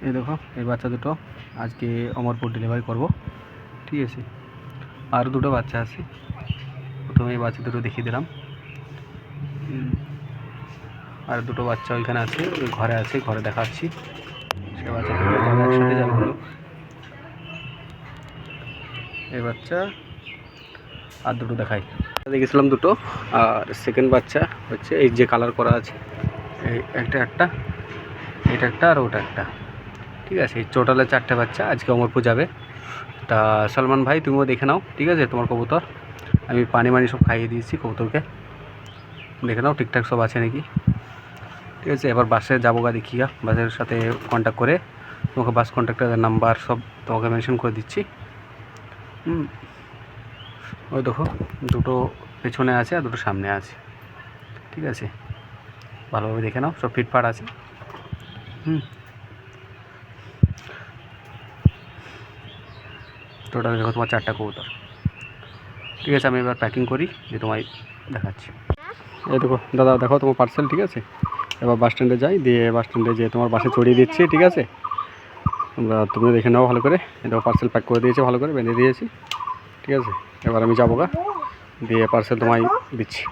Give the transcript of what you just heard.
এই দেখো এই বাচ্চা দুটো আজকে অমরপুর ডেলিভারি করব, ঠিক আছে। আর দুটো বাচ্চা আছে, প্রথমে এই বাচ্চা দুটো দেখিয়ে দিলাম। আর দুটো বাচ্চা ওইখানে আছে, ওই ঘরে আছে, ঘরে দেখাচ্ছি। সে বাচ্চা দুটো যাবে, একসাথে যাবে হলো এই বাচ্চা। আর দুটো দেখাই দেখেছিলাম দুটো। আর সেকেন্ড বাচ্চা হচ্ছে এই যে কালার করা আছে, এই এটা একটা, এটা একটা, আর ওটা একটা, ঠিক আছে। এই টোটালে 4টে বাচ্চা আজকে অমরপুর যাবে। তা সলমান ভাই তুমিও দেখে নাও, ঠিক আছে। তোমার কবুতর আমি পানি মানি সব খাইয়ে দিয়েছি কবুতরকে, দেখে নাও ঠিকঠাক সব আছে নাকি, ঠিক আছে। এবার বাসে যাবো গা, দেখি গা বাসের সাথে কন্ট্যাক্ট করে তোমাকে বাস কন্ট্যাক্টারের নাম্বার সব তোমাকে মেনশন করে দিচ্ছি। ওই দেখো দুটো পেছনে আছে আর দুটো সামনে আছে, ঠিক আছে। ভালোভাবে দেখে নাও, সব ফিটফাট আছে। টোটাল দেখো তোমার 4টা কবুতর, ঠিক আছে। আমি এবার প্যাকিং করি, যে তোমায় দেখাচ্ছি। এই দেখো দাদা, দেখো তোমার পার্সেল, ঠিক আছে। এবার বাস স্ট্যান্ডে যাই, দিয়ে বাস স্ট্যান্ডে যেয়ে তোমার বাসে চড়িয়ে দিচ্ছি, ঠিক আছে। তুমি দেখে নাও ভালো করে। দেখো পার্সেল প্যাক করে দিয়েছে, ভালো করে বেঁধে দিয়েছি, ঠিক আছে। এবার আমি যাবো গা, দিয়ে পার্সেল তোমায় দিচ্ছি।